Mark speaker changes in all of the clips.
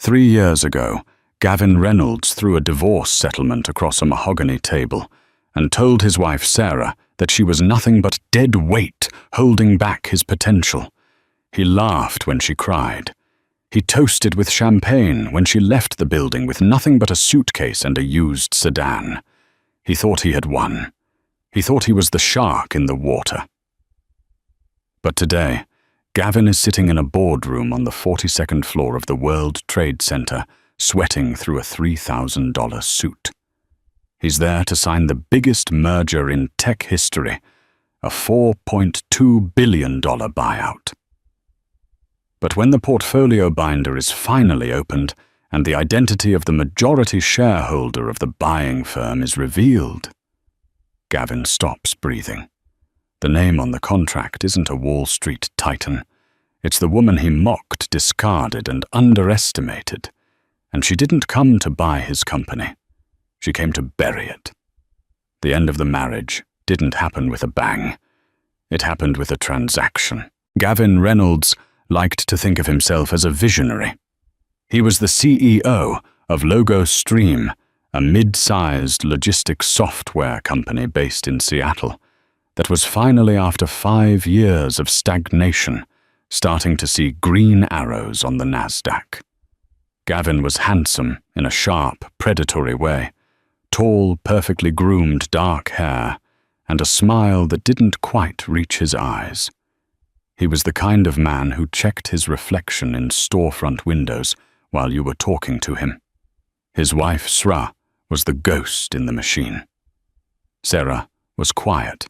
Speaker 1: 3 years ago, Gavin Reynolds threw a divorce settlement across a mahogany table and told his wife Sarah that she was nothing but dead weight holding back his potential. He laughed when she cried. He toasted with champagne when she left the building with nothing but a suitcase and a used sedan. He thought he had won. He thought he was the shark in the water. But today, Gavin is sitting in a boardroom on the 42nd floor of the World Trade Center, sweating through a $3,000 suit. He's there to sign the biggest merger in tech history, a $4.2 billion buyout. But when the portfolio binder is finally opened and the identity of the majority shareholder of the buying firm is revealed, Gavin stops breathing. The name on the contract isn't a Wall Street titan. It's the woman he mocked, discarded, and underestimated. And she didn't come to buy his company. She came to bury it. The end of the marriage didn't happen with a bang. It happened with a transaction. Gavin Reynolds liked to think of himself as a visionary. He was the CEO of Logo Stream, a mid-sized logistics software company based in Seattle that was finally, after 5 years of stagnation, starting to see green arrows on the NASDAQ. Gavin was handsome in a sharp, predatory way, tall, perfectly groomed dark hair, and a smile that didn't quite reach his eyes. He was the kind of man who checked his reflection in storefront windows while you were talking to him. His wife, Sra, was the ghost in the machine. Sarah was quiet.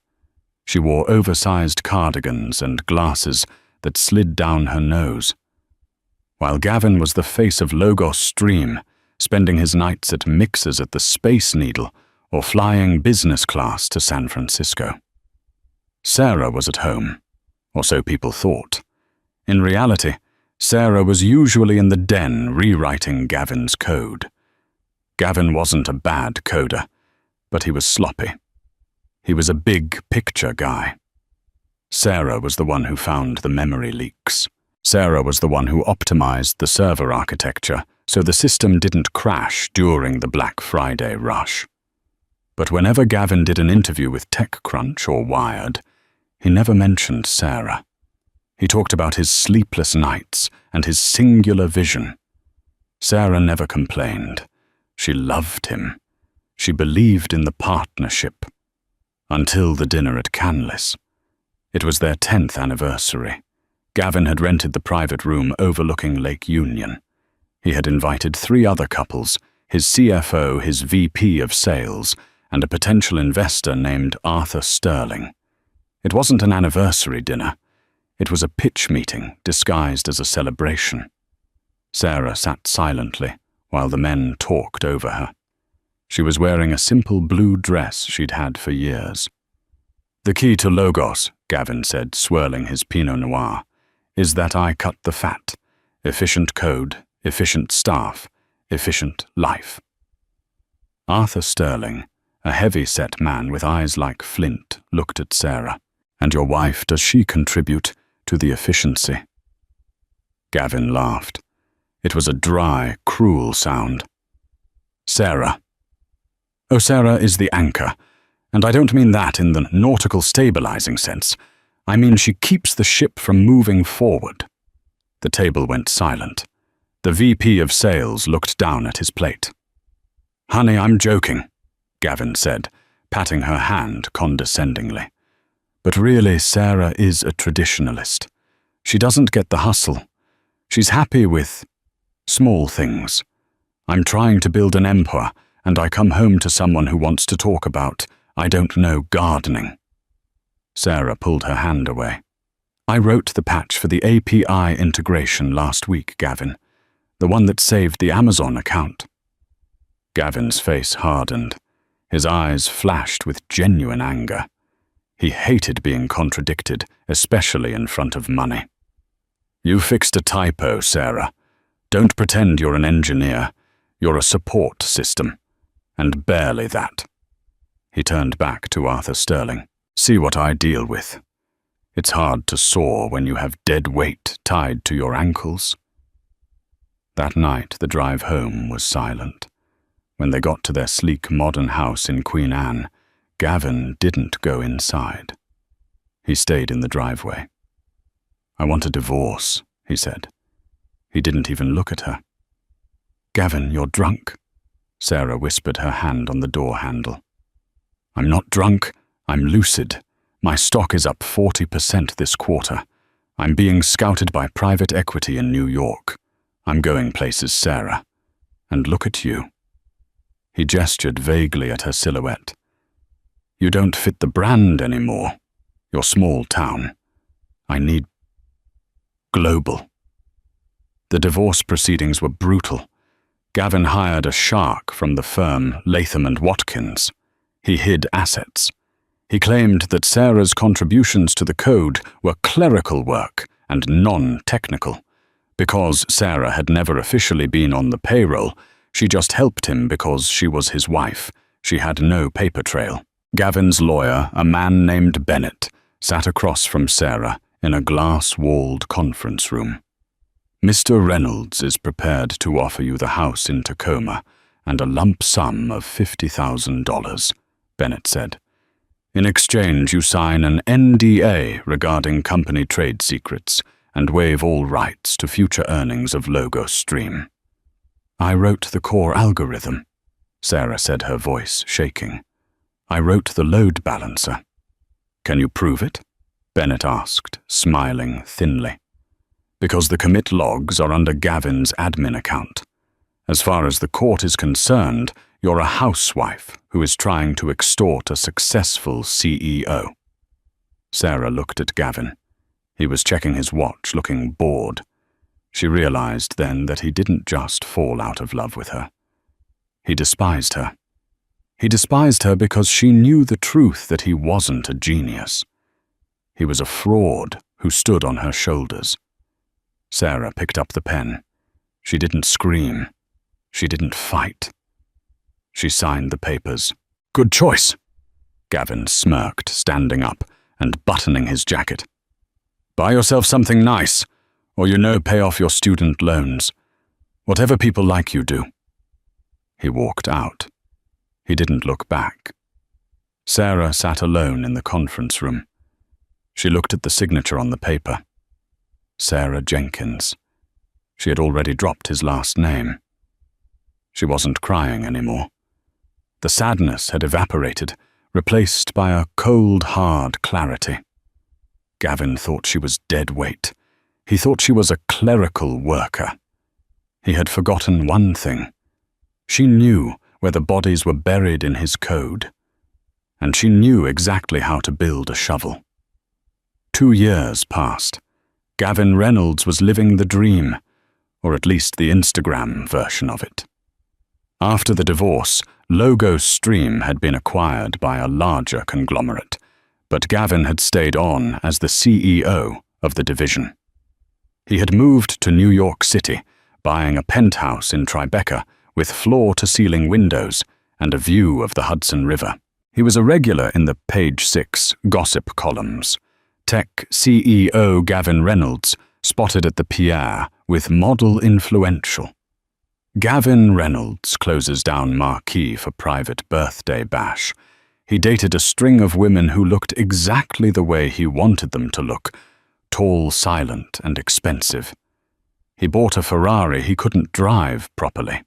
Speaker 1: She wore oversized cardigans and glasses that slid down her nose. While Gavin was the face of Logos Stream, spending his nights at mixers at the Space Needle or flying business class to San Francisco. Sarah was at home, or so people thought. In reality, Sarah was usually in the den rewriting Gavin's code. Gavin wasn't a bad coder, but he was sloppy. He was a big picture guy. Sarah was the one who found the memory leaks. Sarah was the one who optimized the server architecture so the system didn't crash during the Black Friday rush. But whenever Gavin did an interview with TechCrunch or Wired, he never mentioned Sarah. He talked about his sleepless nights and his singular vision. Sarah never complained. She loved him. She believed in the partnership. Until the dinner at Canlis. It was their 10th anniversary. Gavin had rented the private room overlooking Lake Union. He had invited 3 other couples, his CFO, his VP of sales, and a potential investor named Arthur Sterling. It wasn't an anniversary dinner. It was a pitch meeting disguised as a celebration. Sarah sat silently while the men talked over her. She was wearing a simple blue dress she'd had for years. "The key to Logos," Gavin said, swirling his Pinot Noir, "is that I cut the fat. Efficient code, efficient staff, efficient life." Arthur Sterling, a heavy-set man with eyes like flint, looked at Sarah. "And your wife, does she contribute to the efficiency?" Gavin laughed. It was a dry, cruel sound. "Sarah. Oh, Sarah is the anchor, and I don't mean that in the nautical stabilizing sense. I mean she keeps the ship from moving forward." The table went silent. The VP of sales looked down at his plate. "Honey, I'm joking," Gavin said, patting her hand condescendingly. "But really, Sarah is a traditionalist. She doesn't get the hustle. She's happy with small things. I'm trying to build an empire, and I come home to someone who wants to talk about, I don't know, gardening." Sarah pulled her hand away. "I wrote the patch for the API integration last week, Gavin. The one that saved the Amazon account." Gavin's face hardened. His eyes flashed with genuine anger. He hated being contradicted, especially in front of money. "You fixed a typo, Sarah. Don't pretend you're an engineer. You're a support system. And barely that." He turned back to Arthur Sterling. "See what I deal with. It's hard to soar when you have dead weight tied to your ankles." That night, the drive home was silent. When they got to their sleek modern house in Queen Anne, Gavin didn't go inside. He stayed in the driveway. "I want a divorce," he said. He didn't even look at her. "Gavin, you're drunk," Sarah whispered, her hand on the door handle. "I'm not drunk, I'm lucid. My stock is up 40% this quarter. I'm being scouted by private equity in New York. I'm going places, Sarah. And look at you." He gestured vaguely at her silhouette. "You don't fit the brand anymore. You're small town. I need global." The divorce proceedings were brutal. Gavin hired a shark from the firm Latham & Watkins. He hid assets. He claimed that Sarah's contributions to the code were clerical work and non-technical. Because Sarah had never officially been on the payroll, she just helped him because she was his wife. She had no paper trail. Gavin's lawyer, a man named Bennett, sat across from Sarah in a glass-walled conference room. "Mr. Reynolds is prepared to offer you the house in Tacoma and a lump sum of $50,000, Bennett said. "In exchange, you sign an NDA regarding company trade secrets and waive all rights to future earnings of Logo Stream." "I wrote the core algorithm," Sarah said, her voice shaking. "I wrote the load balancer." "Can you prove it?" Bennett asked, smiling thinly. "Because the commit logs are under Gavin's admin account. As far as the court is concerned, you're a housewife who is trying to extort a successful CEO." Sarah looked at Gavin. He was checking his watch, looking bored. She realized then that he didn't just fall out of love with her. He despised her. He despised her because she knew the truth that he wasn't a genius. He was a fraud who stood on her shoulders. Sarah picked up the pen. She didn't scream. She didn't fight. She signed the papers. "Good choice," Gavin smirked, standing up and buttoning his jacket. "Buy yourself something nice, or pay off your student loans. Whatever people like you do." He walked out. He didn't look back. Sarah sat alone in the conference room. She looked at the signature on the paper. Sarah Jenkins. She had already dropped his last name. She wasn't crying anymore. The sadness had evaporated, replaced by a cold, hard clarity. Gavin thought she was dead weight. He thought she was a clerical worker. He had forgotten one thing. She knew where the bodies were buried in his code, and she knew exactly how to build a shovel. 2 years passed. Gavin Reynolds was living the dream, or at least the Instagram version of it. After the divorce, Logo Stream had been acquired by a larger conglomerate, but Gavin had stayed on as the CEO of the division. He had moved to New York City, buying a penthouse in Tribeca with floor-to-ceiling windows and a view of the Hudson River. He was a regular in the Page 6 gossip columns. Tech CEO Gavin Reynolds spotted at the Pierre with model influential. Gavin Reynolds closes down marquee for private birthday bash. He dated a string of women who looked exactly the way he wanted them to look, tall, silent, and expensive. He bought a Ferrari he couldn't drive properly.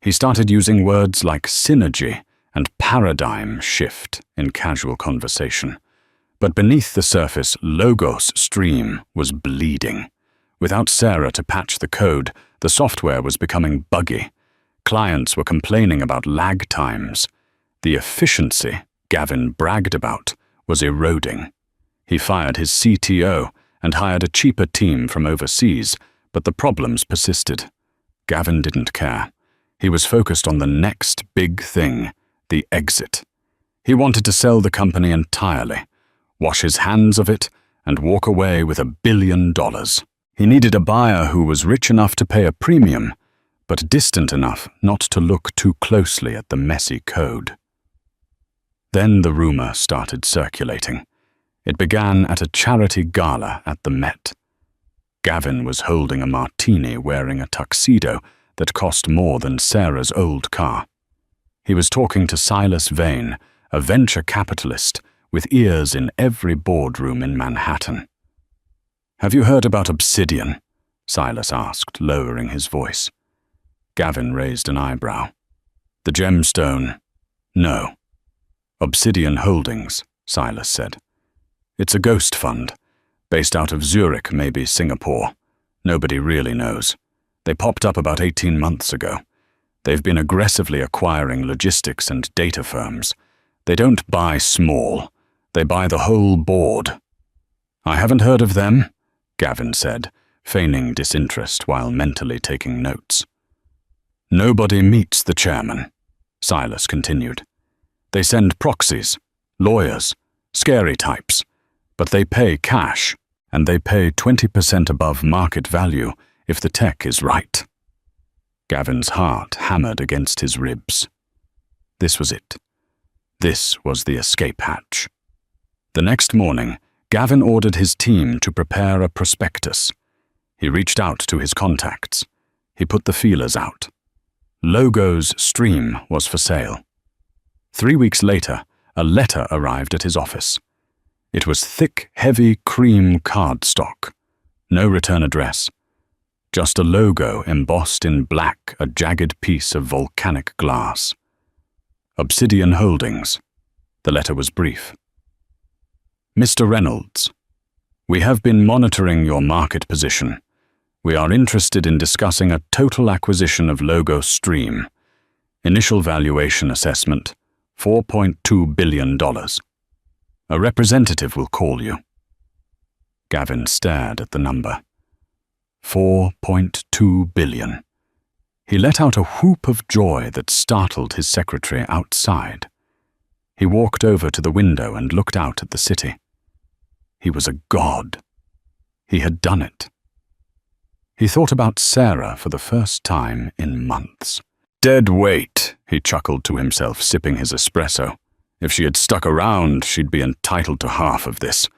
Speaker 1: He started using words like synergy and paradigm shift in casual conversation. But beneath the surface, Logos Stream was bleeding. Without Sarah to patch the code, the software was becoming buggy. Clients were complaining about lag times. The efficiency Gavin bragged about was eroding. He fired his CTO and hired a cheaper team from overseas, but the problems persisted. Gavin didn't care. He was focused on the next big thing, the exit. He wanted to sell the company entirely, wash his hands of it, and walk away with $1 billion. He needed a buyer who was rich enough to pay a premium, but distant enough not to look too closely at the messy code. Then the rumor started circulating. It began at a charity gala at the Met. Gavin was holding a martini wearing a tuxedo that cost more than Sarah's old car. He was talking to Silas Vane, a venture capitalist with ears in every boardroom in Manhattan. "Have you heard about Obsidian?" Silas asked, lowering his voice. Gavin raised an eyebrow. "The gemstone? No." "Obsidian Holdings," Silas said. "It's a ghost fund, based out of Zurich, maybe Singapore. Nobody really knows. They popped up about 18 months ago. They've been aggressively acquiring logistics and data firms. They don't buy small. They buy the whole board." "I haven't heard of them," Gavin said, feigning disinterest while mentally taking notes. "Nobody meets the chairman," Silas continued. "They send proxies, lawyers, scary types, but they pay cash, and they pay 20% above market value if the tech is right." Gavin's heart hammered against his ribs. This was it. This was the escape hatch. The next morning, Gavin ordered his team to prepare a prospectus. He reached out to his contacts. He put the feelers out. Logo's stream was for sale. 3 weeks later, a letter arrived at his office. It was thick, heavy cream cardstock. No return address. Just a logo embossed in black, a jagged piece of volcanic glass. Obsidian Holdings. The letter was brief. "Mr. Reynolds, we have been monitoring your market position. We are interested in discussing a total acquisition of Logo Stream. Initial valuation assessment, $4.2 billion. A representative will call you." Gavin stared at the number. 4.2 billion. He let out a whoop of joy that startled his secretary outside. He walked over to the window and looked out at the city. He was a god. He had done it. He thought about Sarah for the first time in months. "Dead weight," he chuckled to himself, sipping his espresso. "If she had stuck around, she'd be entitled to half of this.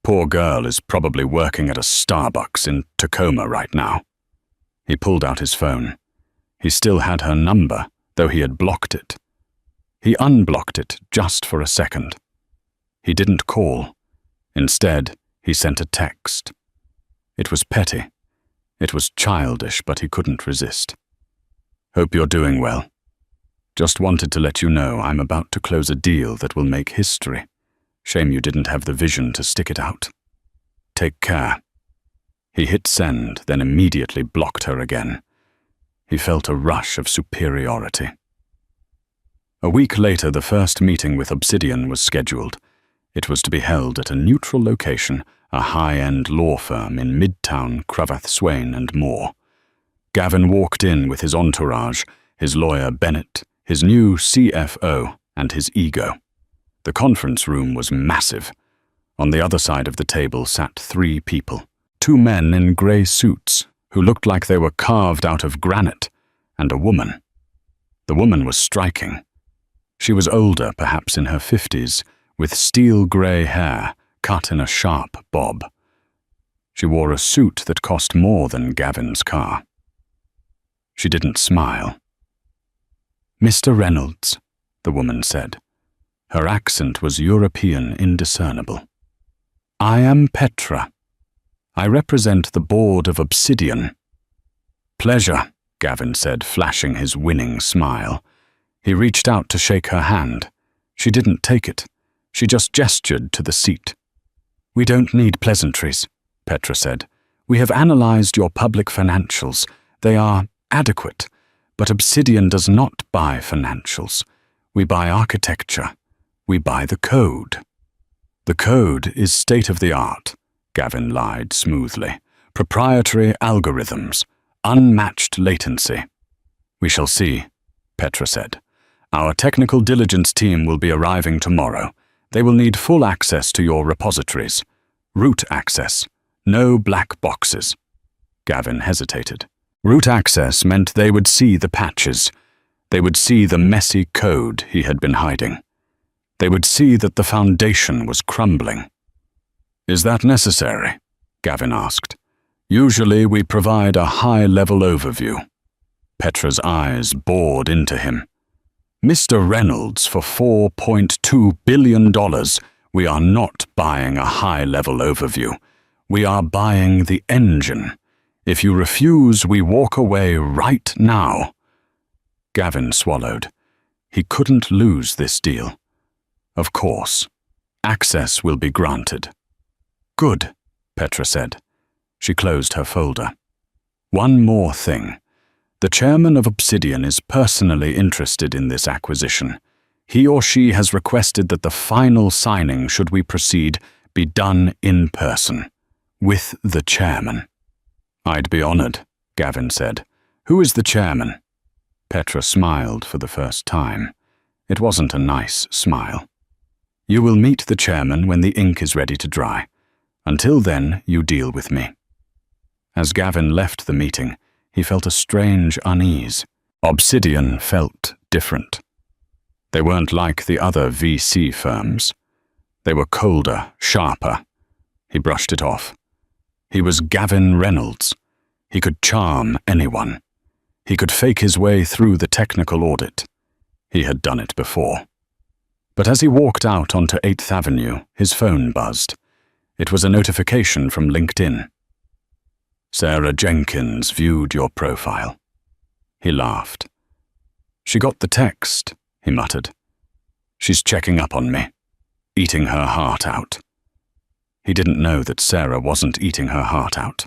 Speaker 1: Poor girl is probably working at a Starbucks in Tacoma right now." He pulled out his phone. He still had her number, though he had blocked it. He unblocked it just for a second. He didn't call. Instead, he sent a text. It was petty. It was childish, but he couldn't resist. "Hope you're doing well. Just wanted to let you know I'm about to close a deal that will make history. Shame you didn't have the vision to stick it out. Take care." He hit send, then immediately blocked her again. He felt a rush of superiority. A week later, the first meeting with Obsidian was scheduled. It was to be held at a neutral location, a high-end law firm in Midtown, Cravath Swain and more. Gavin walked in with his entourage, his lawyer Bennett, his new CFO, and his ego. The conference room was massive. On the other side of the table sat 3 people, 2 men in grey suits who looked like they were carved out of granite, and a woman. The woman was striking. She was older, perhaps in her 50s, with steel grey hair cut in a sharp bob. She wore a suit that cost more than Gavin's car. She didn't smile. "Mr. Reynolds," the woman said. Her accent was European indiscernible. "I am Petra. I represent the board of Obsidian." "Pleasure," Gavin said, flashing his winning smile. He reached out to shake her hand. She didn't take it. She just gestured to the seat. "We don't need pleasantries," Petra said. "We have analyzed your public financials. They are adequate, but Obsidian does not buy financials. We buy architecture. We buy the code." "The code is state-of-the-art," Gavin lied smoothly. "Proprietary algorithms, unmatched latency." "We shall see," Petra said. "Our technical diligence team will be arriving tomorrow. They will need full access to your repositories. Root access. No black boxes." Gavin hesitated. Root access meant they would see the patches. They would see the messy code he had been hiding. They would see that the foundation was crumbling. "Is that necessary?" Gavin asked. Usually we provide a high-level overview. Petra's eyes bored into him. Mr. Reynolds, for $4.2 billion, we are not buying a high-level overview. We are buying the engine. If you refuse, we walk away right now. Gavin swallowed. He couldn't lose this deal. Of course. Access will be granted. Good, Petra said. She closed her folder. One more thing. The chairman of Obsidian is personally interested in this acquisition. He or she has requested that the final signing, should we proceed, be done in person, with the chairman. I'd be honored, Gavin said. Who is the chairman? Petra smiled for the first time. It wasn't a nice smile. You will meet the chairman when the ink is ready to dry. Until then, you deal with me. As Gavin left the meeting, he felt a strange unease. Obsidian felt different. They weren't like the other VC firms. They were colder, sharper. He brushed it off. He was Gavin Reynolds. He could charm anyone. He could fake his way through the technical audit. He had done it before. But as he walked out onto 8th Avenue, his phone buzzed. It was a notification from LinkedIn. Sarah Jenkins viewed your profile. He laughed. She got the text, he muttered. She's checking up on me, eating her heart out. He didn't know that Sarah wasn't eating her heart out.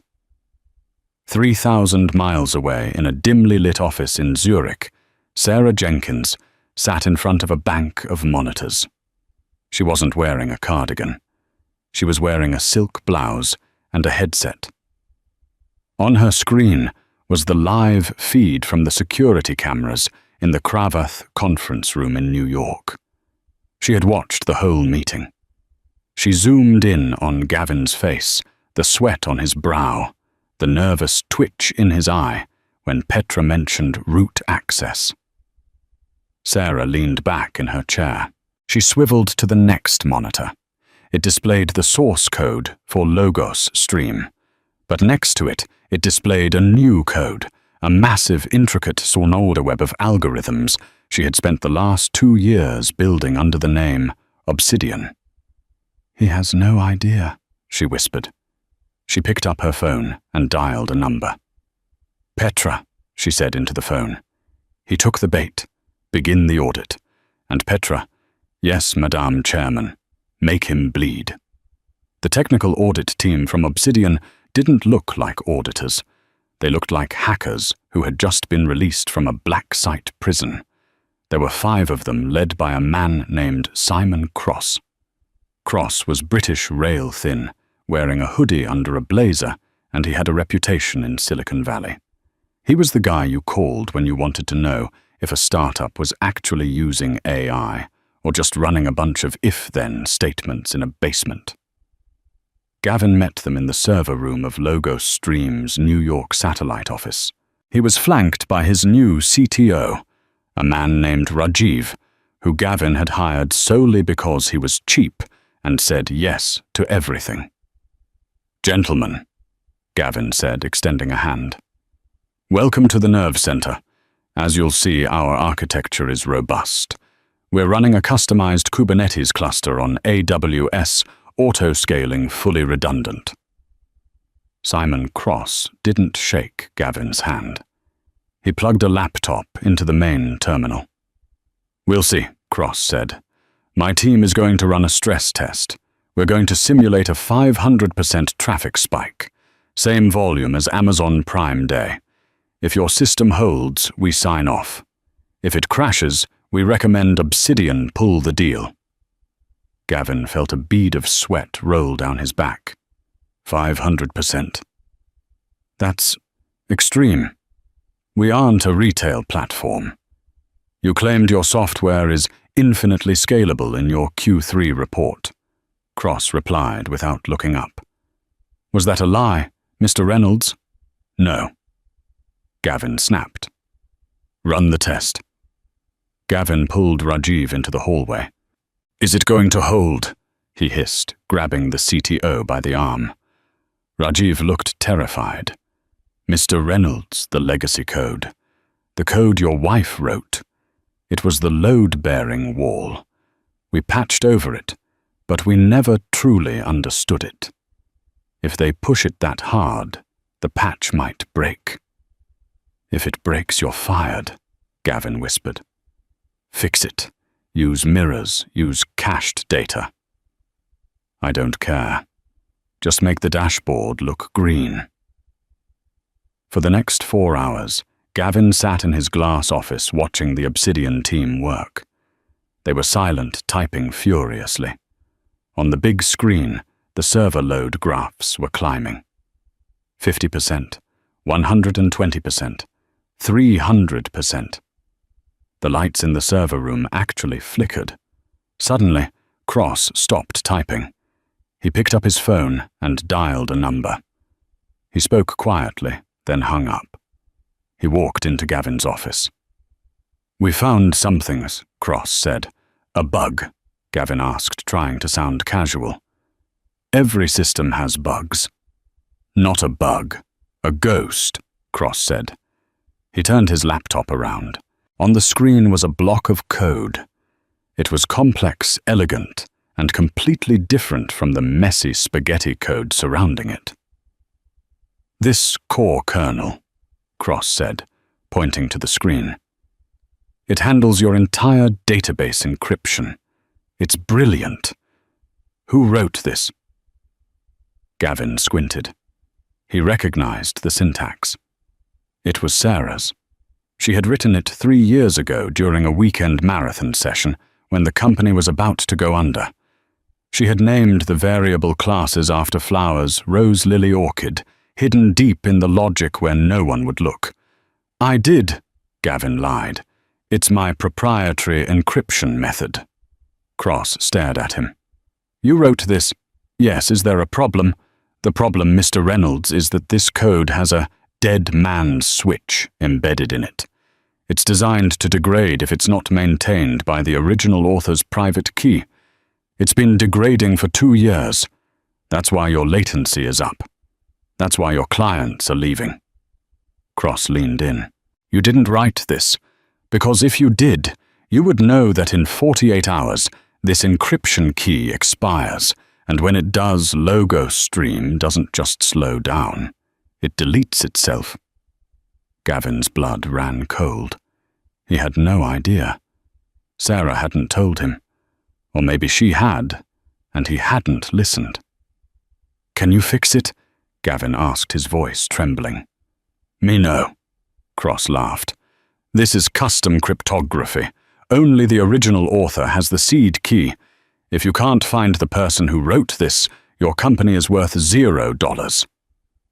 Speaker 1: 3,000 miles away in a dimly lit office in Zurich, Sarah Jenkins sat in front of a bank of monitors. She wasn't wearing a cardigan. She was wearing a silk blouse and a headset. On her screen was the live feed from the security cameras in the Cravath conference room in New York. She had watched the whole meeting. She zoomed in on Gavin's face, the sweat on his brow, the nervous twitch in his eye when Petra mentioned root access. Sarah leaned back in her chair. She swiveled to the next monitor. It displayed the source code for Logos Stream, but next to it, it displayed a new code, a massive, intricate Sornolder web of algorithms she had spent the last 2 years building under the name Obsidian. He has no idea, she whispered. She picked up her phone and dialed a number. Petra, she said into the phone. He took the bait. Begin the audit. And Petra, yes, Madame Chairman, make him bleed. The technical audit team from Obsidian didn't look like auditors. They looked like hackers who had just been released from a black site prison. There were 5 of them, led by a man named Simon Cross. Cross was British rail thin, wearing a hoodie under a blazer, and he had a reputation in Silicon Valley. He was the guy you called when you wanted to know if a startup was actually using AI or just running a bunch of if-then statements in a basement. Gavin met them in the server room of Logos Stream's New York satellite office. He was flanked by his new CTO, a man named Rajiv, who Gavin had hired solely because he was cheap and said yes to everything. Gentlemen, Gavin said, extending a hand. Welcome to the Nerve Center. As you'll see, our architecture is robust. We're running a customized Kubernetes cluster on AWS, auto-scaling, fully redundant. Simon Cross didn't shake Gavin's hand. He plugged a laptop into the main terminal. We'll see, Cross said. My team is going to run a stress test. We're going to simulate a 500% traffic spike, same volume as Amazon Prime Day. If your system holds, we sign off. If it crashes, we recommend Obsidian pull the deal. Gavin felt a bead of sweat roll down his back. 500%. That's extreme. We aren't a retail platform. You claimed your software is infinitely scalable in your Q3 report. Cross replied without looking up. Was that a lie, Mr. Reynolds? No. Gavin snapped. Run the test. Gavin pulled Rajiv into the hallway. Is it going to hold? He hissed, grabbing the CTO by the arm. Rajiv looked terrified. Mr. Reynolds, the legacy code. The code your wife wrote. It was the load-bearing wall. We patched over it, but we never truly understood it. If they push it that hard, the patch might break. If it breaks, you're fired, Gavin whispered. Fix it. Use mirrors. Use cached data. I don't care. Just make the dashboard look green. For the next 4 hours, Gavin sat in his glass office watching the Obsidian team work. They were silent, typing furiously. On the big screen, the server load graphs were climbing. 50%, 120%, 300%. The lights in the server room actually flickered. Suddenly, Cross stopped typing. He picked up his phone and dialed a number. He spoke quietly, then hung up. He walked into Gavin's office. We found something, Cross said. A bug, Gavin asked, trying to sound casual. Every system has bugs. Not a bug, a ghost, Cross said. He turned his laptop around. On the screen was a block of code. It was complex, elegant, and completely different from the messy spaghetti code surrounding it. This core kernel, Cross said, pointing to the screen. It handles your entire database encryption. It's brilliant. Who wrote this? Gavin squinted. He recognized the syntax. It was Sarah's. She had written it 3 years ago during a weekend marathon session when the company was about to go under. She had named the variable classes after flowers, rose, lily, orchid, hidden deep in the logic where no one would look. I did, Gavin lied. It's my proprietary encryption method. Cross stared at him. You wrote this. Yes, is there a problem? The problem, Mr. Reynolds, is that this code has a dead man's switch embedded in it. It's designed to degrade if it's not maintained by the original author's private key. It's been degrading for 2 years. That's why your latency is up. That's why your clients are leaving. Cross leaned in. You didn't write this, because if you did, you would know that in 48 hours, this encryption key expires, and when it does, logo stream doesn't just slow down. It deletes itself. Gavin's blood ran cold. He had no idea. Sarah hadn't told him. Or maybe she had, and he hadn't listened. Can you fix it? Gavin asked, his voice trembling. Me no, Cross laughed. This is custom cryptography. Only the original author has the seed key. If you can't find the person who wrote this, your company is worth $0.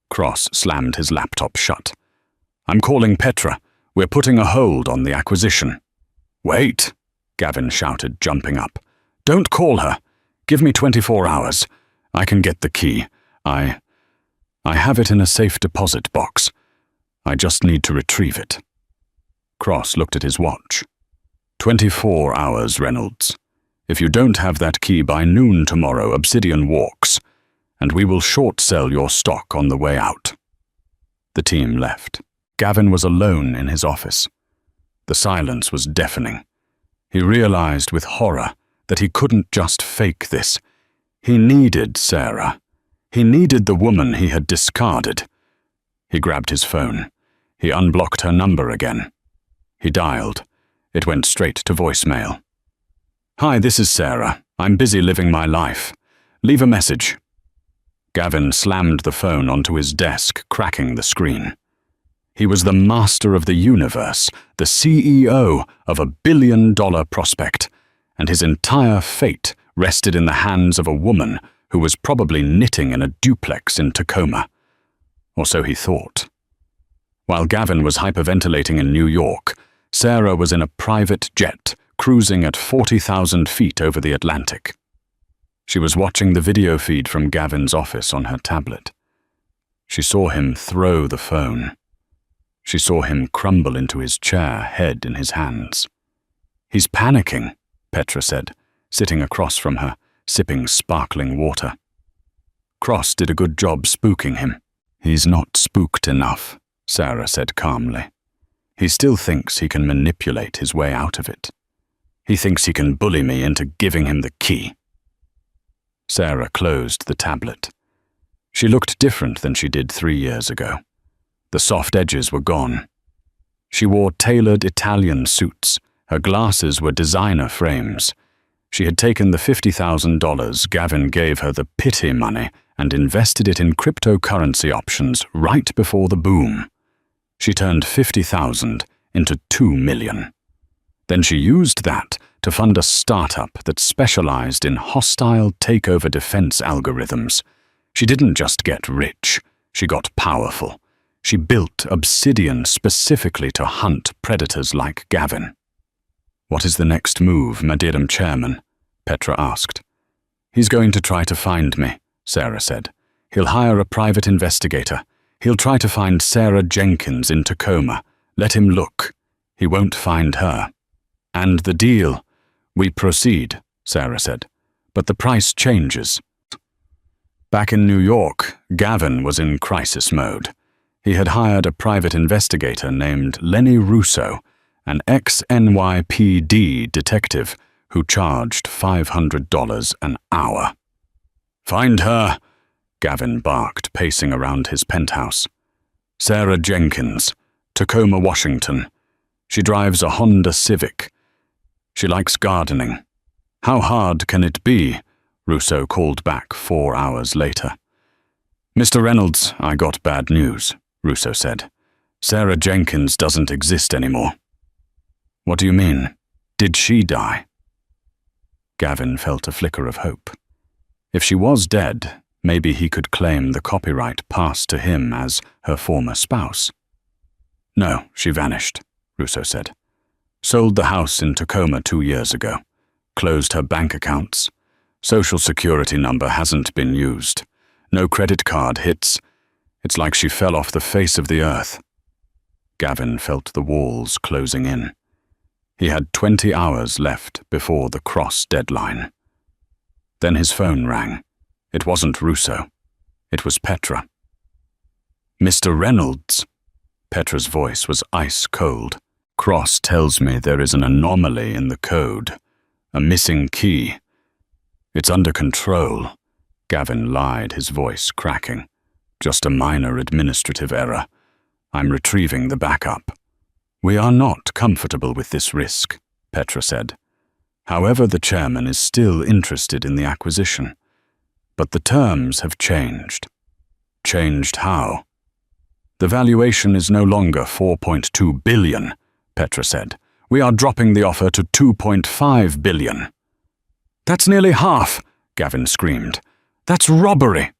Speaker 1: Cross slammed his laptop shut. I'm calling Petra. We're putting a hold on the acquisition. Wait, Gavin shouted, jumping up. Don't call her. Give me 24 hours. I can get the key. I have it in a safe deposit box. I just need to retrieve it. Cross looked at his watch. 24 hours, Reynolds. If you don't have that key by noon tomorrow, Obsidian walks, and we will short sell your stock on the way out. The team left. Gavin was alone in his office. The silence was deafening. He realized with horror that he couldn't just fake this. He needed Sarah. He needed the woman he had discarded. He grabbed his phone. He unblocked her number again. He dialed. It went straight to voicemail. Hi, this is Sarah. I'm busy living my life. Leave a message. Gavin slammed the phone onto his desk, cracking the screen. He was the master of the universe, the CEO of a billion-dollar prospect, and his entire fate rested in the hands of a woman who was probably knitting in a duplex in Tacoma. Or so he thought. While Gavin was hyperventilating in New York, Sarah was in a private jet, cruising at 40,000 feet over the Atlantic. She was watching the video feed from Gavin's office on her tablet. She saw him throw the phone. She saw him crumble into his chair, head in his hands. He's panicking, Petra said, sitting across from her, sipping sparkling water. Cross did a good job spooking him. He's not spooked enough, Sarah said calmly. He still thinks he can manipulate his way out of it. He thinks he can bully me into giving him the key. Sarah closed the tablet. She looked different than she did 3 years ago. The soft edges were gone. She wore tailored Italian suits. Her glasses were designer frames. She had taken the $50,000 Gavin gave her the pity money and invested it in cryptocurrency options right before the boom. She turned $50,000 into $2 million. Then she used that to fund a startup that specialized in hostile takeover defense algorithms. She didn't just get rich, she got powerful. She built Obsidian specifically to hunt predators like Gavin. "What is the next move, Madam Chairman?" Petra asked. "He's going to try to find me," Sarah said. "He'll hire a private investigator. He'll try to find Sarah Jenkins in Tacoma. Let him look. He won't find her." "And the deal?" "We proceed," Sarah said, "but the price changes." Back in New York, Gavin was in crisis mode. He had hired a private investigator named Lenny Russo, an ex-NYPD detective who charged $500 an hour. "Find her," Gavin barked, pacing around his penthouse. "Sarah Jenkins, Tacoma, Washington. She drives a Honda Civic. She likes gardening. How hard can it be?" Russo called back 4 hours later. "Mr. Reynolds, I got bad news," Russo said. "Sarah Jenkins doesn't exist anymore." "What do you mean? Did she die?" Gavin felt a flicker of hope. If she was dead, maybe he could claim the copyright passed to him as her former spouse. "No, she vanished," Russo said. "Sold the house in Tacoma 2 years ago. Closed her bank accounts. Social security number hasn't been used. No credit card hits. It's like she fell off the face of the earth." Gavin felt the walls closing in. He had 20 hours left before the cross deadline. Then his phone rang. It wasn't Russo. It was Petra. "Mr. Reynolds." Petra's voice was ice cold. "Cross tells me there is an anomaly in the code. A missing key. It's under control." Gavin lied, his voice cracking. "Just a minor administrative error. I'm retrieving the backup." "We are not comfortable with this risk," Petra said. "However, the chairman is still interested in the acquisition. But the terms have changed." "Changed how?" "The valuation is no longer $4.2 billion, Petra said. "We are dropping the offer to $2.5 billion. "That's nearly half," Gavin screamed. "That's robbery."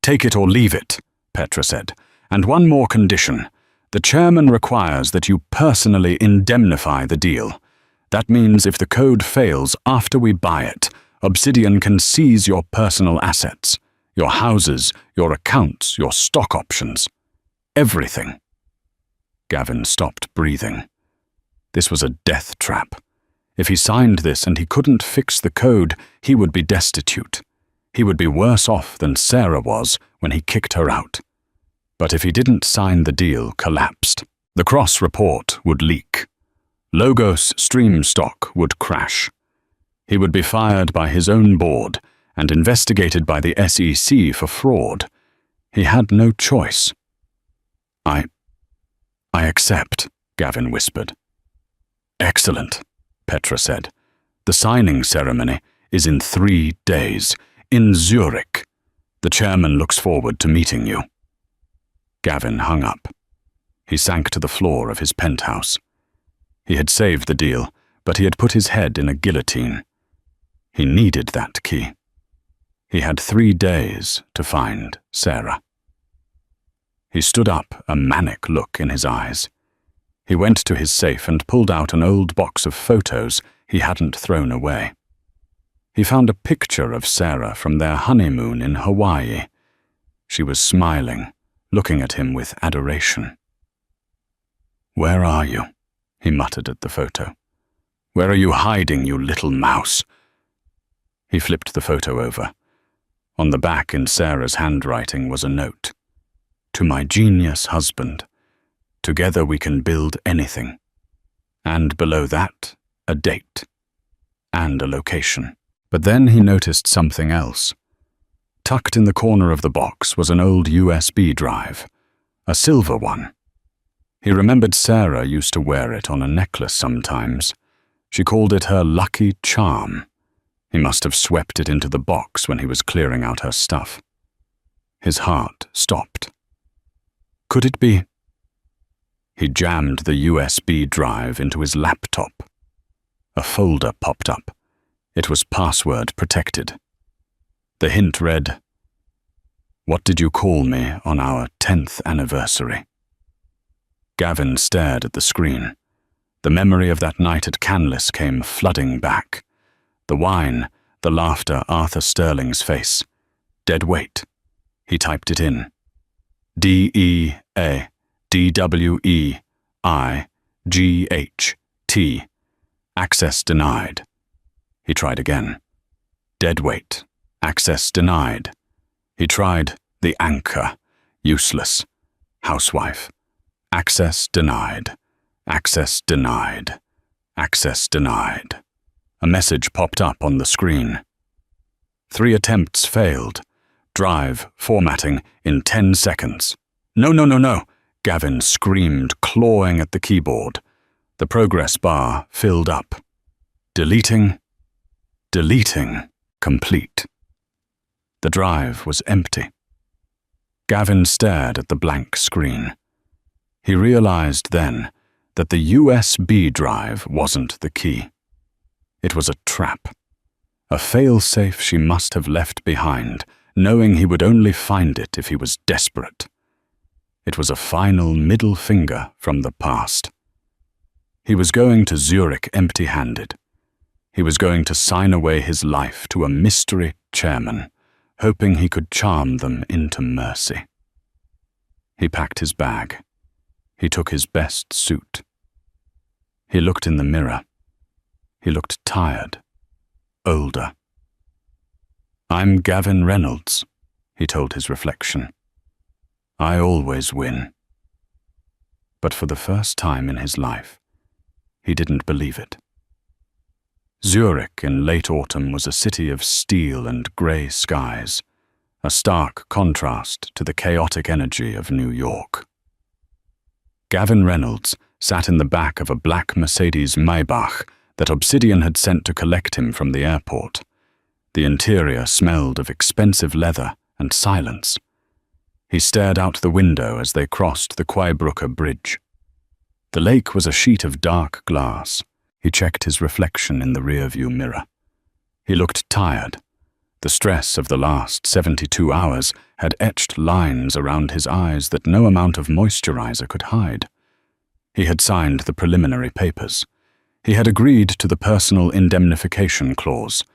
Speaker 1: "Take it or leave it," Petra said. "And one more condition. The chairman requires that you personally indemnify the deal. That means if the code fails after we buy it, Obsidian can seize your personal assets, your houses, your accounts, your stock options. Everything." Gavin stopped breathing. This was a death trap. If he signed this and he couldn't fix the code, he would be destitute. He would be worse off than Sarah was when he kicked her out. But if he didn't sign the deal collapsed, the Cross report would leak. Logos stream stock would crash. He would be fired by his own board and investigated by the SEC for fraud. He had no choice. I accept," Gavin whispered. "Excellent," Petra said. "The signing ceremony is in 3 days, in Zurich. The chairman looks forward to meeting you." Gavin hung up. He sank to the floor of his penthouse. He had saved the deal, but he had put his head in a guillotine. He needed that key. He had 3 days to find Sarah. He stood up, a manic look in his eyes. He went to his safe and pulled out an old box of photos he hadn't thrown away. He found a picture of Sarah from their honeymoon in Hawaii. She was smiling, looking at him with adoration. "Where are you?" he muttered at the photo. "Where are you hiding, you little mouse?" He flipped the photo over. On the back in Sarah's handwriting was a note. To my genius husband. Together we can build anything. And below that, a date. And a location. But then he noticed something else. Tucked in the corner of the box was an old USB drive. A silver one. He remembered Sarah used to wear it on a necklace sometimes. She called it her lucky charm. He must have swept it into the box when he was clearing out her stuff. His heart stopped. Could it be? He jammed the USB drive into his laptop. A folder popped up. It was password protected. The hint read, "What did you call me on our 10th anniversary?" Gavin stared at the screen. The memory of that night at Canlis came flooding back. The wine, the laughter, Arthur Sterling's face. Dead weight. He typed it in. DEADWEIGHT. Access denied. He tried again. Dead weight. Access denied. He tried the anchor. Useless. Housewife. Access denied. Access denied. Access denied. A message popped up on the screen. 3 attempts failed. Drive formatting in 10 seconds. No, Gavin screamed, clawing at the keyboard. The progress bar filled up. Deleting. Complete. The drive was empty. Gavin stared at the blank screen. He realized then that the USB drive wasn't the key. It was a trap. A fail-safe she must have left behind, knowing he would only find it if he was desperate. It was a final middle finger from the past. He was going to Zurich empty-handed. He was going to sign away his life to a mystery chairman, hoping he could charm them into mercy. He packed his bag. He took his best suit. He looked in the mirror. He looked tired, older. "I'm Gavin Reynolds," he told his reflection. "I always win." But for the first time in his life, he didn't believe it. Zurich in late autumn was a city of steel and grey skies, a stark contrast to the chaotic energy of New York. Gavin Reynolds sat in the back of a black Mercedes Maybach that Obsidian had sent to collect him from the airport. The interior smelled of expensive leather and silence. He stared out the window as they crossed the Quaibrücke Bridge. The lake was a sheet of dark glass. He checked his reflection in the rearview mirror. He looked tired. The stress of the last 72 hours had etched lines around his eyes that no amount of moisturizer could hide. He had signed the preliminary papers. He had agreed to the personal indemnification clause.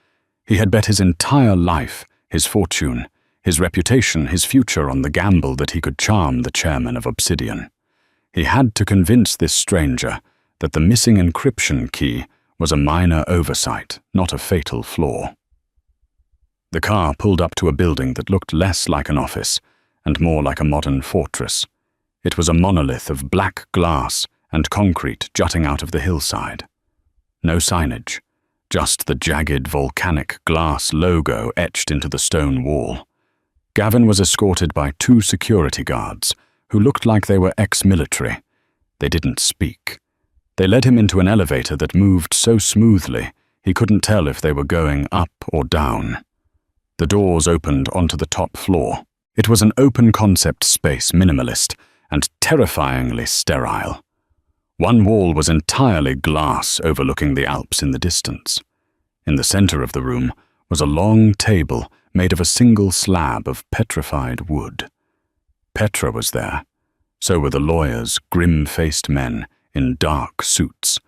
Speaker 1: He had bet his entire life, his fortune, his reputation, his future on the gamble that he could charm the chairman of Obsidian. He had to convince this stranger that the missing encryption key was a minor oversight, not a fatal flaw. The car pulled up to a building that looked less like an office and more like a modern fortress. It was a monolith of black glass and concrete jutting out of the hillside. No signage, just the jagged volcanic glass logo etched into the stone wall. Gavin was escorted by 2 security guards who looked like they were ex-military. They didn't speak. They led him into an elevator that moved so smoothly he couldn't tell if they were going up or down. The doors opened onto the top floor. It was an open-concept space, minimalist, and terrifyingly sterile. One wall was entirely glass overlooking the Alps in the distance. In the center of the room was a long table made of a single slab of petrified wood. Petra was there. So were the lawyers, grim-faced men in dark suits,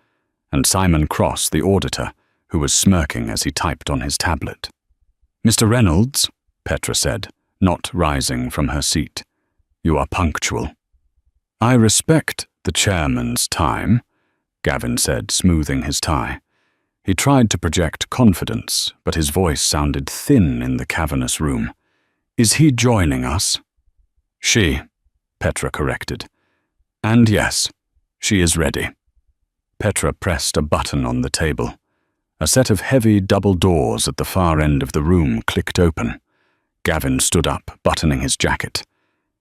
Speaker 1: and Simon Cross, the auditor, who was smirking as he typed on his tablet. "Mr. Reynolds," Petra said, not rising from her seat, "you are punctual." "I respect the chairman's time," Gavin said, smoothing his tie. He tried to project confidence, but his voice sounded thin in the cavernous room. Is he joining us? She, Petra corrected. And yes, she is ready. Petra pressed a button on the table. A set of heavy double doors at the far end of the room clicked open. Gavin stood up, buttoning his jacket.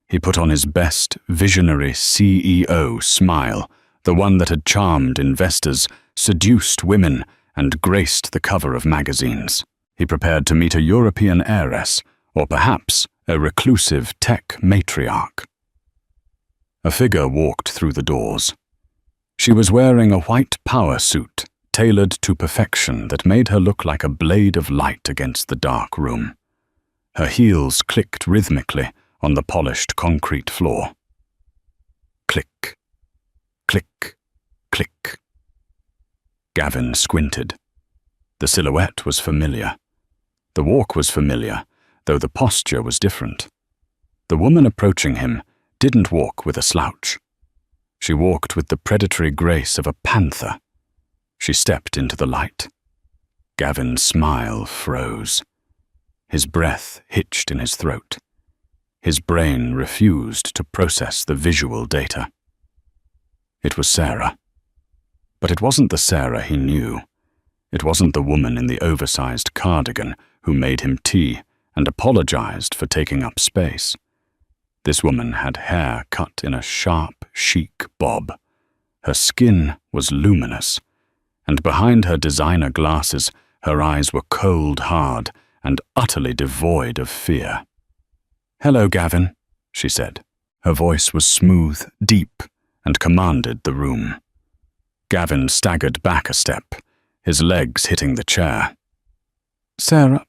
Speaker 1: He put on his best visionary CEO smile, the one that had charmed investors, seduced women, and graced the cover of magazines. He prepared to meet a European heiress, or perhaps a reclusive tech matriarch. A figure walked through the doors. She was wearing a white power suit, tailored to perfection, that made her look like a blade of light against the dark room. Her heels clicked rhythmically on the polished concrete floor. Click, click, click. Gavin squinted. The silhouette was familiar. The walk was familiar, though the posture was different. The woman approaching him didn't walk with a slouch. She walked with the predatory grace of a panther. She stepped into the light. Gavin's smile froze. His breath hitched in his throat. His brain refused to process the visual data. It was Sarah. But it wasn't the Sarah he knew. It wasn't the woman in the oversized cardigan who made him tea and apologized for taking up space. This woman had hair cut in a sharp, chic bob. Her skin was luminous, and behind her designer glasses, her eyes were cold hard and utterly devoid of fear. "Hello, Gavin," she said. Her voice was smooth, deep, and commanded the room. Gavin staggered back a step, his legs hitting the chair. "Sarah,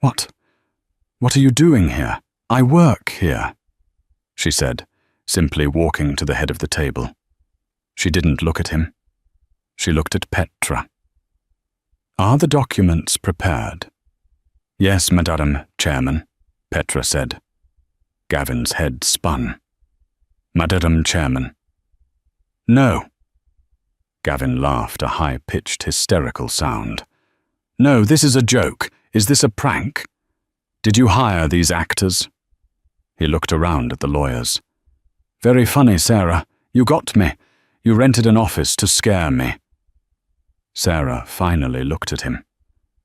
Speaker 1: what are you doing here? I work here," she said, simply walking to the head of the table. She didn't look at him. She looked at Petra. "Are the documents prepared?" "Yes, Madam Chairman," Petra said. Gavin's head spun. "Madam Chairman." "No." Gavin laughed a high-pitched, hysterical sound. "No, this is a joke. Is this a prank? Did you hire these actors?" He looked around at the lawyers. "Very funny, Sarah. You got me. You rented an office to scare me." Sarah finally looked at him.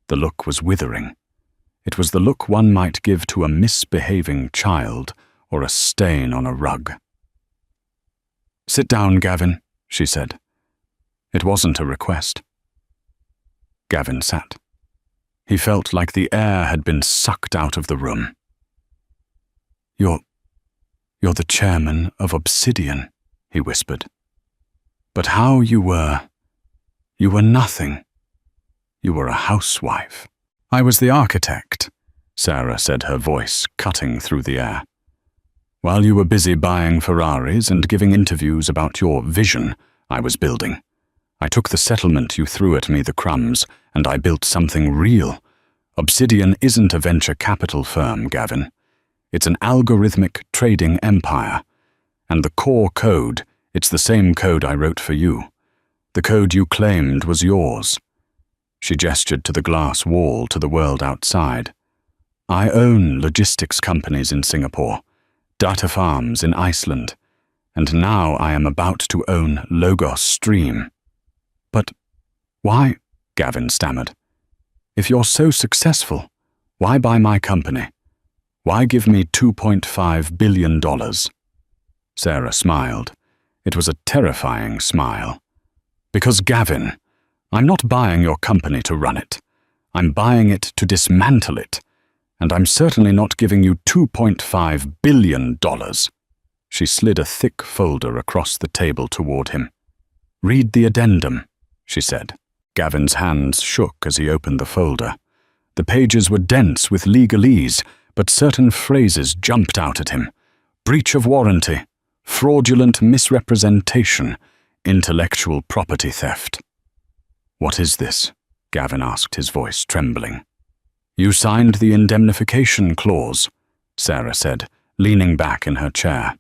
Speaker 1: The look was withering. It was the look one might give to a misbehaving child or a stain on a rug. "Sit down, Gavin," she said. It wasn't a request. Gavin sat. He felt like the air had been sucked out of the room. You're the chairman of Obsidian," he whispered. "But how you were nothing. You were a housewife." "I was the architect," Sarah said, her voice cutting through the air. "While you were busy buying Ferraris and giving interviews about your vision, I was building. I took the settlement you threw at me, the crumbs, and I built something real. Obsidian isn't a venture capital firm, Gavin. It's an algorithmic trading empire. And the core code, it's the same code I wrote for you. The code you claimed was yours." She gestured to the glass wall to the world outside. "I own logistics companies in Singapore, data farms in Iceland, and now I am about to own Logos Stream." "But why?" Gavin stammered. "If you're so successful, why buy my company? Why give me $2.5 billion? Sarah smiled. It was a terrifying smile. "Because, Gavin, I'm not buying your company to run it. I'm buying it to dismantle it. And I'm certainly not giving you $2.5 billion. She slid a thick folder across the table toward him. "Read the addendum," she said. Gavin's hands shook as he opened the folder. The pages were dense with legalese, but certain phrases jumped out at him. Breach of warranty, fraudulent misrepresentation, intellectual property theft. "What is this?" Gavin asked, his voice trembling. "You signed the indemnification clause," Sarah said, leaning back in her chair.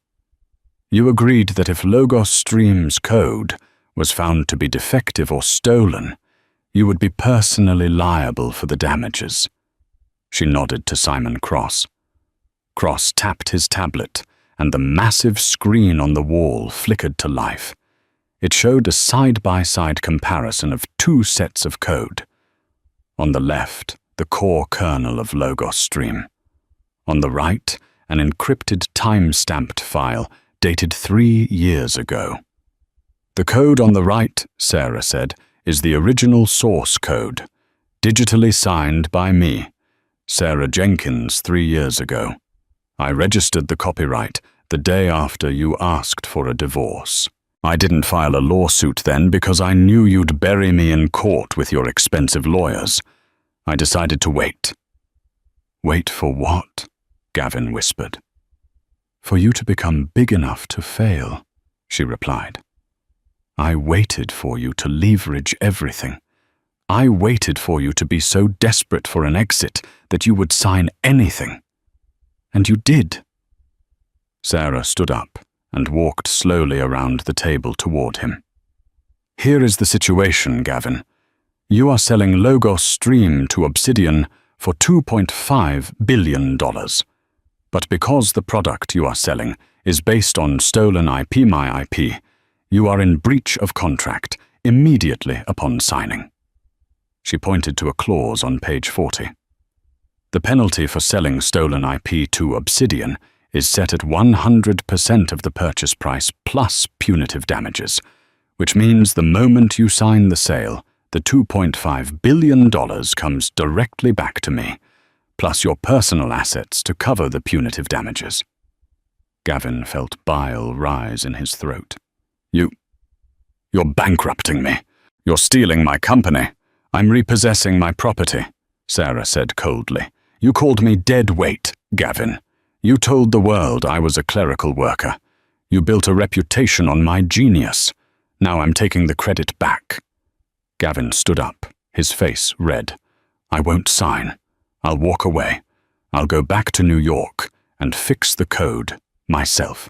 Speaker 1: "You agreed that if Logos Stream's code was found to be defective or stolen, you would be personally liable for the damages." She nodded to Simon Cross. Cross tapped his tablet, and the massive screen on the wall flickered to life. It showed a side-by-side comparison of two sets of code. On the left, the core kernel of Logos Stream. On the right, an encrypted time-stamped file dated 3 years ago. The code on the right, Sarah said, is the original source code, digitally signed by me, Sarah Jenkins, 3 years ago. I registered the copyright the day after you asked for a divorce. I didn't file a lawsuit then because I knew you'd bury me in court with your expensive lawyers. I decided to wait. Wait for what? Gavin whispered. For you to become big enough to fail, she replied. I waited for you to leverage everything. I waited for you to be so desperate for an exit that you would sign anything. And you did. Sarah stood up and walked slowly around the table toward him. Here is the situation, Gavin. You are selling Logos Stream to Obsidian for $2.5 billion. But because the product you are selling is based on stolen IP, my IP, you are in breach of contract immediately upon signing. She pointed to a clause on page 40. The penalty for selling stolen IP to Obsidian is set at 100% of the purchase price plus punitive damages, which means the moment you sign the sale, the $2.5 billion comes directly back to me, plus your personal assets to cover the punitive damages. Gavin felt bile rise in his throat. You're bankrupting me. You're stealing my company. I'm repossessing my property, Sarah said coldly. You called me dead weight, Gavin. You told the world I was a clerical worker. You built a reputation on my genius. Now I'm taking the credit back. Gavin stood up, his face red. I won't sign. I'll walk away. I'll go back to New York and fix the code myself.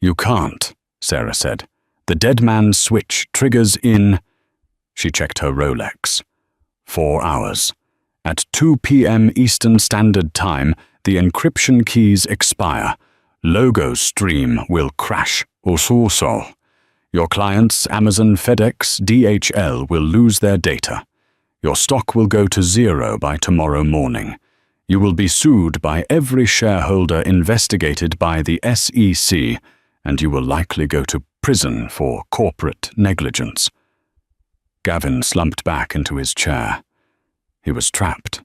Speaker 1: You can't, Sarah said. The dead man's switch triggers in... She checked her Rolex. 4 hours. At 2 p.m. Eastern Standard Time, the encryption keys expire. Logos Stream will crash. Also. Your clients, Amazon, FedEx, DHL, will lose their data. Your stock will go to zero by tomorrow morning. You will be sued by every shareholder investigated by the SEC, and you will likely go to prison for corporate negligence. Gavin slumped back into his chair. He was trapped.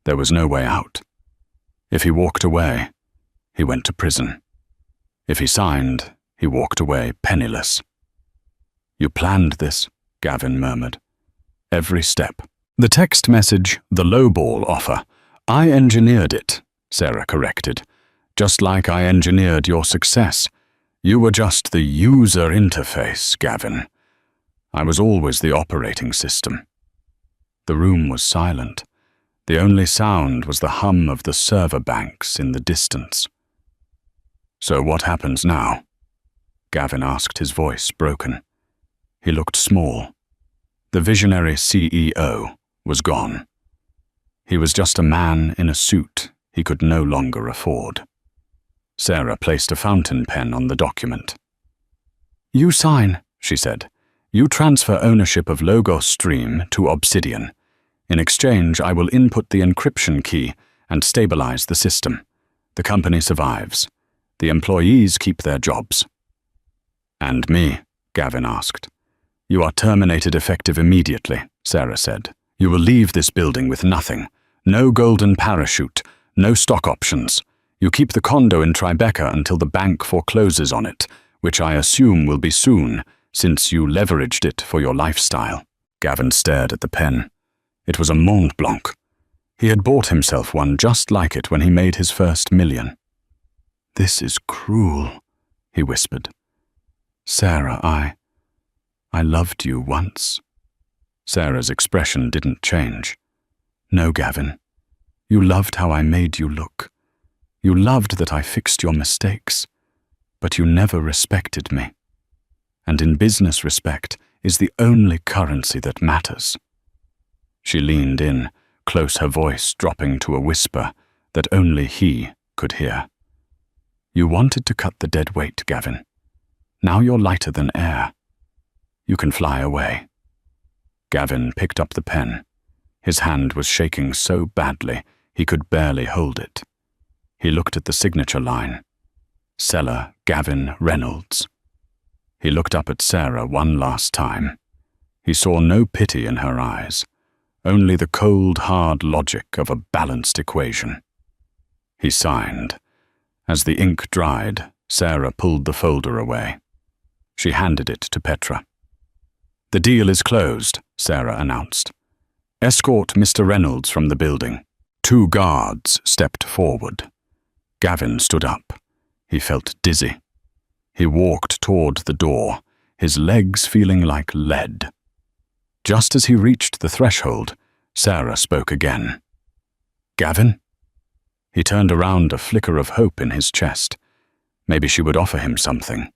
Speaker 1: There was no way out. If he walked away, he went to prison. If he signed, he walked away penniless. You planned this, Gavin murmured. Every step. The text message, the lowball offer. I engineered it, Sarah corrected. Just like I engineered your success. You were just the user interface, Gavin. I was always the operating system. The room was silent. The only sound was the hum of the server banks in the distance. So what happens now? Gavin asked, his voice broken. He looked small. The visionary CEO was gone. He was just a man in a suit he could no longer afford. Sarah placed a fountain pen on the document. You sign, she said. You transfer ownership of Logos Stream to Obsidian. In exchange, I will input the encryption key and stabilize the system. The company survives. The employees keep their jobs. And me? Gavin asked. You are terminated effective immediately, Sarah said. You will leave this building with nothing. No golden parachute, no stock options. You keep the condo in Tribeca until the bank forecloses on it, which I assume will be soon, since you leveraged it for your lifestyle. Gavin stared at the pen. It was a Mont Blanc. He had bought himself one just like it when he made his first $1 million. This is cruel, he whispered. Sarah, I loved you once. Sarah's expression didn't change. No, Gavin. You loved how I made you look. You loved that I fixed your mistakes. But you never respected me. And in business, respect is the only currency that matters. She leaned in, close, her voice dropping to a whisper that only he could could hear. "You wanted to cut the dead weight, Gavin. Now you're lighter than air. You can fly away." Gavin picked up the pen. His hand was shaking so badly he could barely hold it. He looked at the signature line. Seller Gavin Reynolds. He looked up at Sarah one last time. He saw no pity in her eyes, only the cold, hard logic of a balanced equation. He signed. As the ink dried, Sarah pulled the folder away. She handed it to Petra. "The deal is closed," Sarah announced. "Escort Mr. Reynolds from the building." 2 guards stepped forward. Gavin stood up. He felt dizzy. He walked toward the door, his legs feeling like lead. Just as he reached the threshold, Sarah spoke again. "Gavin?" He turned around, a flicker of hope in his chest. Maybe she would offer him something.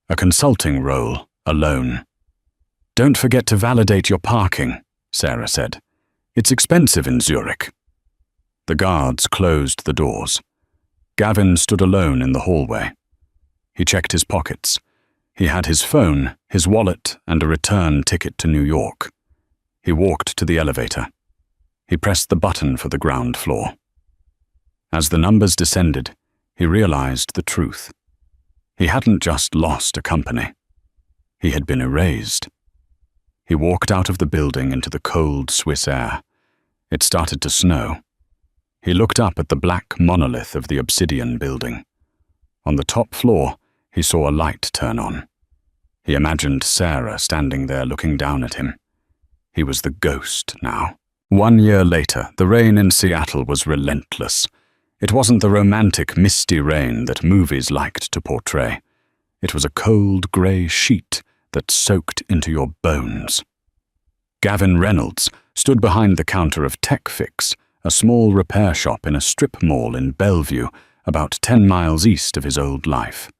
Speaker 1: A consulting role, alone. "Don't forget to validate your parking," Sarah said. "It's expensive in Zurich." The guards closed the doors. Gavin stood alone in the hallway. He checked his pockets. He had his phone, his wallet, and a return ticket to New York. He walked to the elevator. He pressed the button for the ground floor. As the numbers descended, he realized the truth. He hadn't just lost a company. He had been erased. He walked out of the building into the cold Swiss air. It started to snow. He looked up at the black monolith of the obsidian building. On the top floor, he saw a light turn on. He imagined Sarah standing there looking down at him. He was the ghost now. 1 year later, the rain in Seattle was relentless. It wasn't the romantic, misty rain that movies liked to portray. It was a cold, grey sheet that soaked into your bones. Gavin Reynolds stood behind the counter of TechFix, a small repair shop in a strip mall in Bellevue, about 10 miles east of his old life.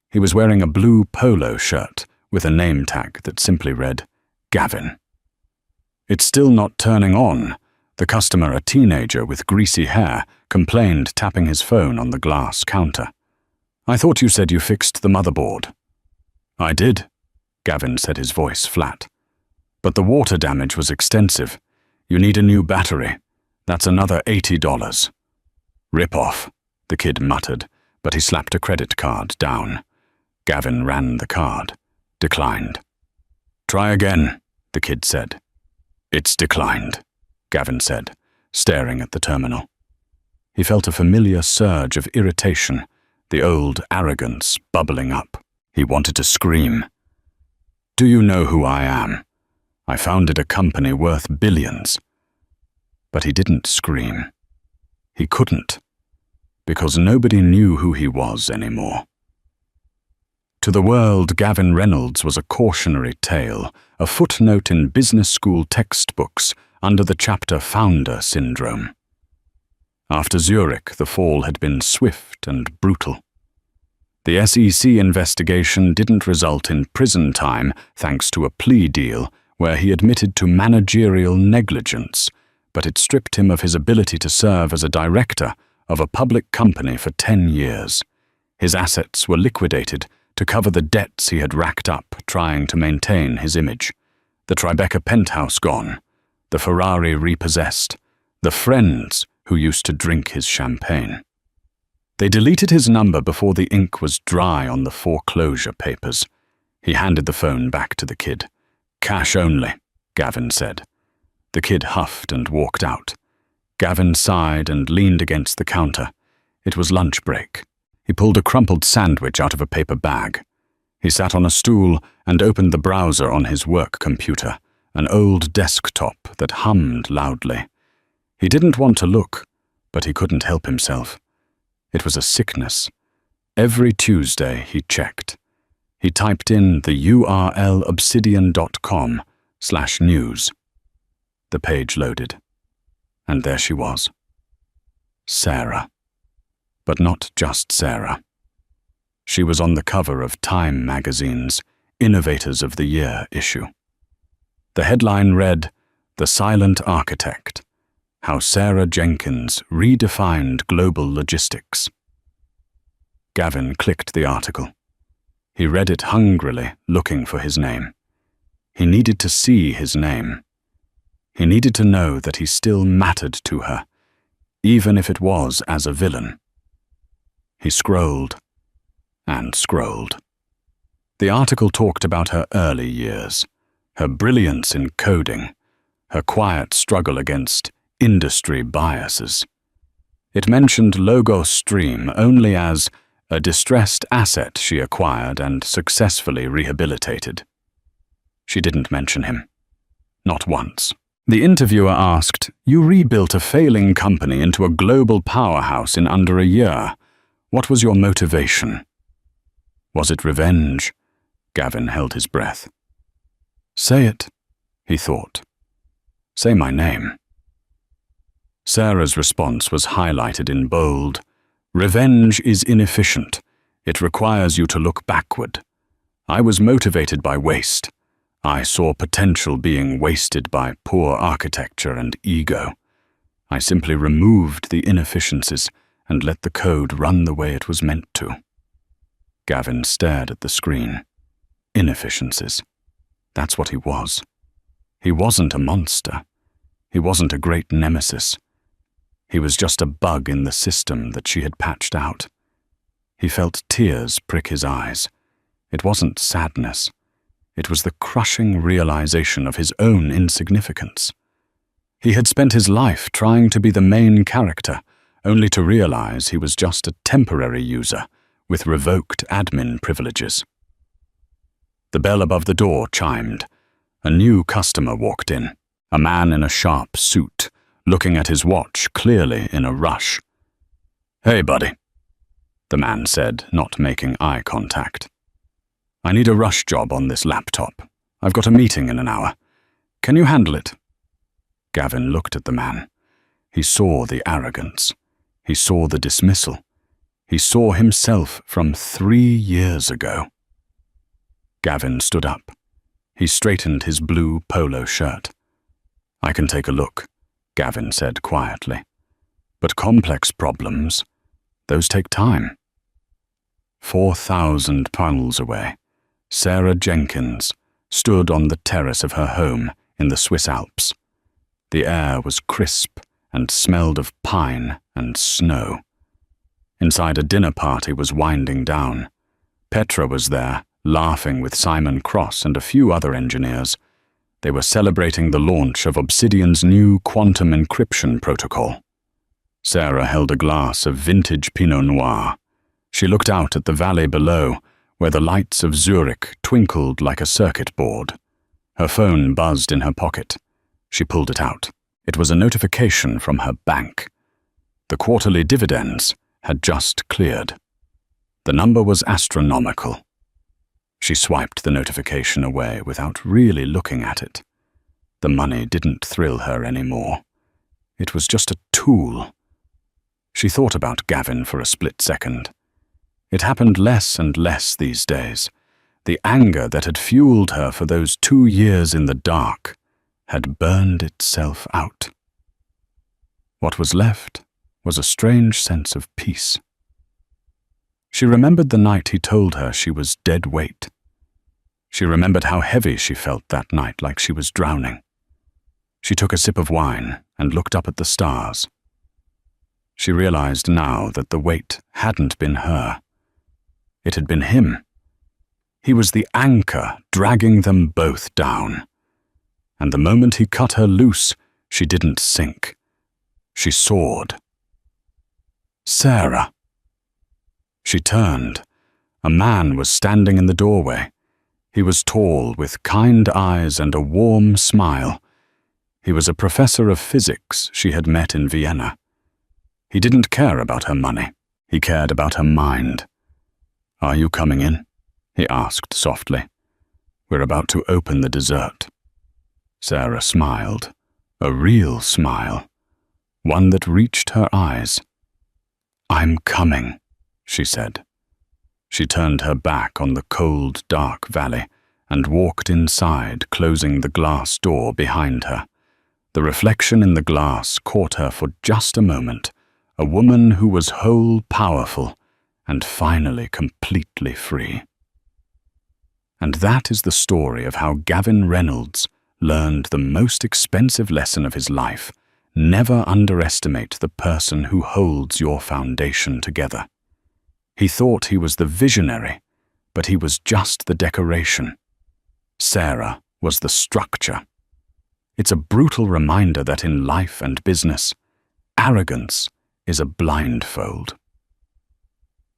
Speaker 1: He was wearing a blue polo shirt with a name tag that simply read, Gavin. "It's still not turning on," the customer, a teenager with greasy hair, complained, tapping his phone on the glass counter. "I thought you said you fixed the motherboard." "I did," Gavin said, his voice flat. "But the water damage was extensive. You need a new battery. That's another $80. "Rip off," the kid muttered, but he slapped a credit card down. Gavin ran the card. Declined. "Try again," the kid said. "It's declined," Gavin said, staring at the terminal. He felt a familiar surge of irritation, the old arrogance bubbling up. He wanted to scream. "Do you know who I am? I founded a company worth billions." But he didn't scream. He couldn't, because nobody knew who he was anymore. To the world, Gavin Reynolds was a cautionary tale, a footnote in business school textbooks under the chapter Founder Syndrome. After Zurich, the fall had been swift and brutal. The SEC investigation didn't result in prison time thanks to a plea deal where he admitted to managerial negligence, but it stripped him of his ability to serve as a director of a public company for 10 years. His assets were liquidated to cover the debts he had racked up trying to maintain his image. The Tribeca penthouse gone, the Ferrari repossessed, the friends who used to drink his champagne. They deleted his number before the ink was dry on the foreclosure papers. He handed the phone back to the kid. "Cash only," Gavin said. The kid huffed and walked out. Gavin sighed and leaned against the counter. It was lunch break. He pulled a crumpled sandwich out of a paper bag. He sat on a stool and opened the browser on his work computer, an old desktop that hummed loudly. He didn't want to look, but he couldn't help himself. It was a sickness. Every Tuesday he checked. He typed in the URL obsidian.com/news. The page loaded. And there she was. Sarah. But not just Sarah. She was on the cover of Time magazine's Innovators of the Year issue. The headline read, "The Silent Architect," How Sarah Jenkins Redefined Global Logistics. Gavin clicked the article. He read it hungrily, looking for his name. He needed to see his name. He needed to know that he still mattered to her, even if it was as a villain. He scrolled and scrolled. The article talked about her early years, her brilliance in coding, her quiet struggle against industry biases. It mentioned Logos Stream only as a distressed asset she acquired and successfully rehabilitated. She didn't mention him. Not once. The interviewer asked, "You rebuilt a failing company into a global powerhouse in under a year. What was your motivation?" Was it revenge? Gavin held his breath. Say it, he thought. Say my name. Sarah's response was highlighted in bold. Revenge is inefficient. It requires you to look backward. I was motivated by waste. I saw potential being wasted by poor architecture and ego. I simply removed the inefficiencies and let the code run the way it was meant to. Gavin stared at the screen. Inefficiencies. That's what he was. He wasn't a monster. He wasn't a great nemesis. He was just a bug in the system that she had patched out. He felt tears prick his eyes. It wasn't sadness. It was the crushing realization of his own insignificance. He had spent his life trying to be the main character, only to realize he was just a temporary user with revoked admin privileges. The bell above the door chimed. A new customer walked in, a man in a sharp suit, looking at his watch, clearly in a rush. "Hey, buddy," the man said, not making eye contact. "I need a rush job on this laptop. I've got a meeting in an hour. Can you handle it?" Gavin looked at the man. He saw the arrogance. He saw the dismissal. He saw himself from 3 years ago. Gavin stood up. He straightened his blue polo shirt. "I can take a look," Gavin said quietly. "But complex problems, those take time." 4,000 miles away, Sarah Jenkins stood on the terrace of her home in the Swiss Alps. The air was crisp and smelled of pine and snow. Inside a dinner party was winding down. Petra was there, laughing with Simon Cross and a few other engineers. They were celebrating the launch of Obsidian's new quantum encryption protocol. Sarah held a glass of vintage Pinot Noir. She looked out at the valley below, where the lights of Zurich twinkled like a circuit board. Her phone buzzed in her pocket. She pulled it out. It was a notification from her bank. The quarterly dividends had just cleared. The number was astronomical. She swiped the notification away without really looking at it. The money didn't thrill her anymore. It was just a tool. She thought about Gavin for a split second. It happened less and less these days. The anger that had fueled her for those 2 years in the dark had burned itself out. What was left was a strange sense of peace. She remembered the night he told her she was dead weight. She remembered how heavy she felt that night, like she was drowning. She took a sip of wine and looked up at the stars. She realized now that the weight hadn't been her. It had been him. He was the anchor dragging them both down. And the moment he cut her loose, she didn't sink. She soared. Sarah. She turned. A man was standing in the doorway. He was tall, with kind eyes and a warm smile. He was a professor of physics she had met in Vienna. He didn't care about her money. He cared about her mind. "Are you coming in?" he asked softly. "We're about to open the dessert." Sarah smiled. A real smile. One that reached her eyes. "I'm coming," she said. She turned her back on the cold, dark valley and walked inside, closing the glass door behind her. The reflection in the glass caught her for just a moment, a woman who was whole, powerful, and finally completely free. And that is the story of how Gavin Reynolds learned the most expensive lesson of his life: never underestimate the person who holds your foundation together. He thought he was the visionary, but he was just the decoration. Sarah was the structure. It's a brutal reminder that in life and business, arrogance is a blindfold.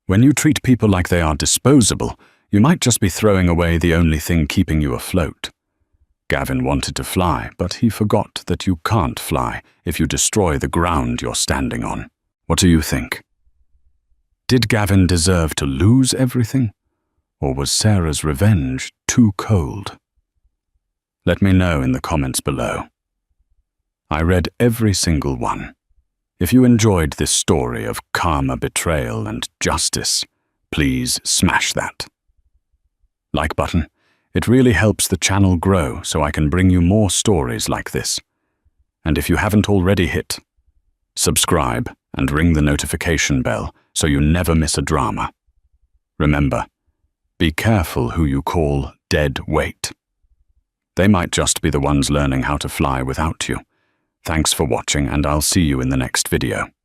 Speaker 1: When you treat people like they are disposable, you might just be throwing away the only thing keeping you afloat. Gavin wanted to fly, but he forgot that you can't fly if you destroy the ground you're standing on. What do you think? Did Gavin deserve to lose everything? Or was Sarah's revenge too cold? Let me know in the comments below. I read every single one. If you enjoyed this story of karma, betrayal, and justice, please smash that like button. It really helps the channel grow so I can bring you more stories like this. And if you haven't already hit subscribe and ring the notification bell so you never miss a drama. Remember, be careful who you call dead weight. They might just be the ones learning how to fly without you. Thanks for watching, and I'll see you in the next video.